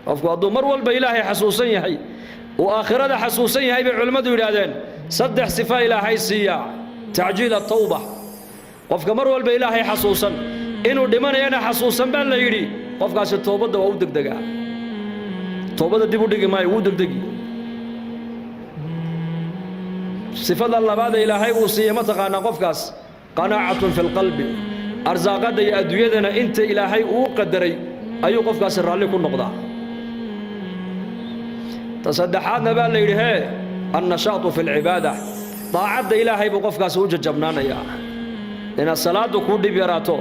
qofku hadduu mar walba ilaahay xasuusan yahay oo aakhirada xasuusan yahay bay culimmadu yidhaahdeen saddex sifa ilaahay siiya tacjiil at-tawba qofka mar walba ilaahay xasuusan inuu dhimanayana xasuusan baa la yidhi qofkaasi toobadda waa u degdegaa toobadda dib u dhigi maayo wuu degdegi sifada labaad ee ilaahay uu siiyey mataqaanaa qofkaas qanaacatun fi lqalbi arsaaqadda iyo adduunyadana inta ilaahay uu qadaray ayuu qofkaasi raalli ku noqdaa ta saddexaadna baa la yidhi hee annashaatu fi lcibaada daacadda ilaahay buu qofkaasi u jajabnaanayaa inaad salaaddu kuu dhib yaraato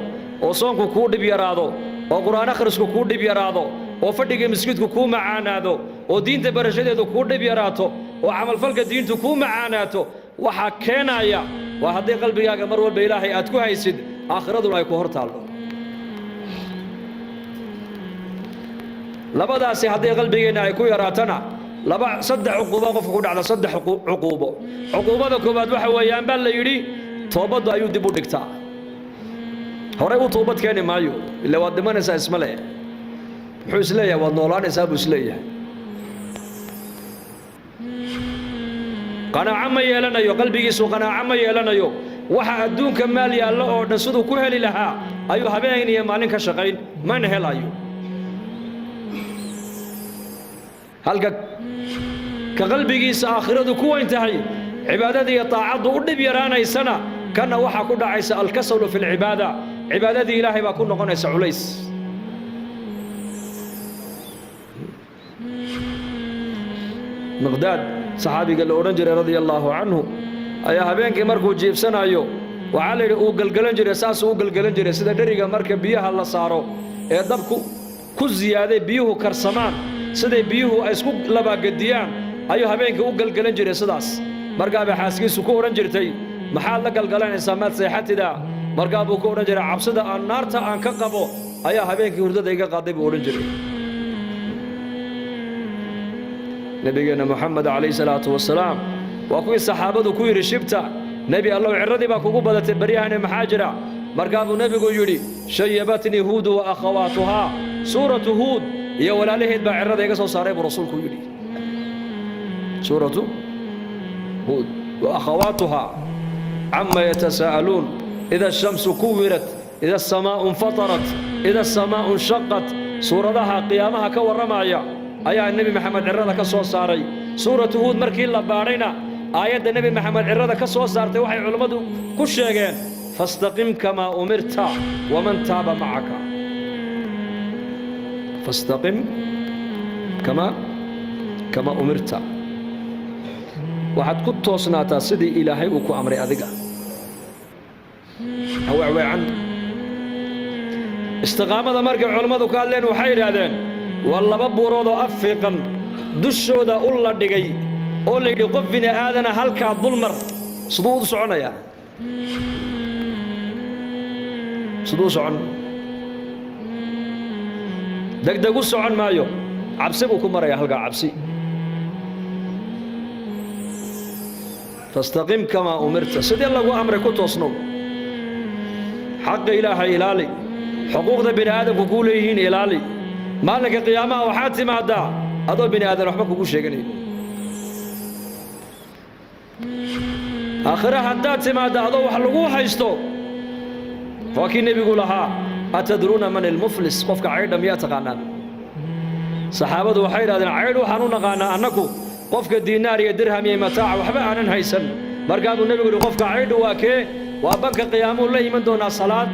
oo soonku kuu dhib yaraado oo qur'aan akhrisku kuu dhib yaraado oo fadhiga masjidku kuu macaanaado oo diinta barashadeedu kuu dhib yaraato oo camalfalka diintu kuu macaanaato waxaa keenaya waa haddii qalbigaaga mar walba ilaahay aad ku haysid aakhiraduna ay ku hor taallo labadaasi haddii qalbigeenna ay ku yaraatana saddex cuquubo qofka ku dhacda saddex cuquubo cuquubada koowaad waxa weeyaan baa la yidhi toobaddu ayuu dib u dhigtaa horey u toobad keeni maayo ila waad dhimanaysaa isma leh muxuu isleeyahay waad noolaanaysaa buu isleeyahay qanaaco ma yeelanayo qalbigiisu qanaaco ma yeelanayo waxa adduunka maal yaallo oo dhan siduu ku heli lahaa ayuu habeen iyo maalin ka shaqayn mana helayo halka ka qalbigiisa aakhiradu ku weyn tahay cibaadada iyo taacaddu u dhib yaraanaysana kana waxaa ku dhacaysa alkasalu fi lcibaada cibaadadii ilaahay baa ku noqonaysa culays miqdaad saxaabiga la odhan jiray radia allaahu canhu ayaa habeenkii markuu jiibsanayo waxaa la yidhi uu gelgelan jiray saasuu u gelgelan jiray sida dheriga marka biyaha la saaro ee dabku ku ziyaaday biyuhu karsamaan siday biyuhu ay isku labaagediyaan ayuu habeenkii u gelgelan jiray sidaas markaabay xaaskiisu ku odhan jirtay maxaad la galgalanaysaa maad seexatida markaa buu ku odhan jiray cabsida aan naarta aan ka qabo ayaa habeenkii hurdada iga qaaday buu odhan jiray nabigeenna moxamed calayhi salaatu wasalaam waa kuwii saxaabadu ku yidhi shibta nebi allow cirradii baa kugu badatay baryahani maxaa jira markaa buu nebigu yidhi shayabatnii huudu wa akhawaatuhaa suuratu huud iyo walaalaheed baa cirrada iga soo saaray buu rasuulku yidhi suuratu huud wa akhawaatuhaa cama yatasaa'aluun ida ashamsu kuwirat ida asamaa'u infatarat ida asamaa'u inshaqat suuradaha qiyaamaha ka warramaya ayaa nebi maxamed cirrada ka soo saaray suuratu huud markii la baadhayna aayadda nebi maxamed cirrada ka soo saartay waxay culammadu ku sheegeen fastaqim kamaa umirta waman taaba macaka fastaqim kamaa umirta waxaad ku toosnaataa sidii ilaahay uu ku amray adiga haweecweecan istiqaamada markay culammadu ka hadleen waxay yidhaahdeen waa laba buuroodoo af fiiqan dushooda u la dhigay oo la yidhi qof bini aadana halkaa dulmar siduu u soconayaa siduu socon degdeg u socon maayo cabsi buu ku marayaa halkaa cabsi fastaqim kamaa umirta sidii lagu amray ku toosnow xaqa ilaahay ilaali xuquuqda bini aadamku kuu leeyihiin ilaali maalinka qiyaamaha waxaad timaaddaa adoo bini aadan waxba kugu sheeganayo aakhira haddaad timaadda adoo wax lagu haysto waa kii nebigu lahaa atadruuna man ilmuflis qofka caydha miyaa taqaanaan saxaabadu waxay yidhahdeen caydh waxaan u naqaanaa annaku qofka diinaar iyo dirham iyo mataaca waxba aanan haysan markaa buu nebigu yidhi qofka caydhu waa kee waa banka qiyaamuu la iman doonaa salaad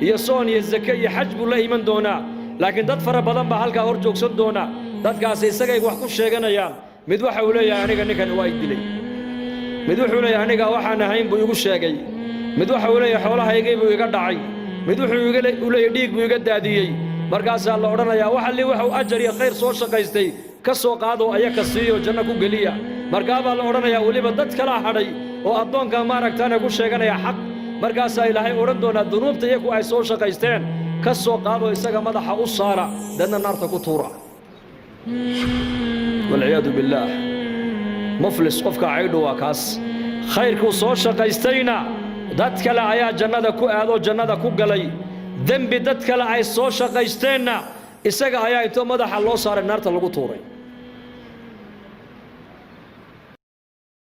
iyo soon iyo zake iyo xaj buu la iman doonaa laakiin dad fara badan baa halkaa hor joogsan doona dadkaasi isagay wax ku sheeganayaan mid waxa uu leeyahay aniga ninkan waa i dilay mid wuxuu leeyahay aniga waxaan ahayn buu igu sheegay mid waxa uu leeyahay xoolahaygay buu iga dhacay mid wuxuu leeyahay dhiig buu iga daadiyey markaasaa la odhanayaa waxalli waxuu ajar iyo khayr soo shaqaystay ka soo qaadoo ayaka siiyo janno ku geliya markaabaa la odhanayaa weliba dad kala hadhay oo addoonka maaragtaane ku sheeganaya xaq markaasaa ilaahay odhan doonaa dunuubta iyagu ay soo shaqaysteen ka soo qaadoo isaga madaxa u saara dadna naarta ku tuura walciyaadu billaah muflis qofka caydhu waa kaas khayrkuu soo shaqaystayna dad kale ayaa jannada ku aadoo jannada ku galay dembi dad kale ay soo shaqaysteenna isaga ayaa intoo madaxa loo saaray naarta lagu tuuray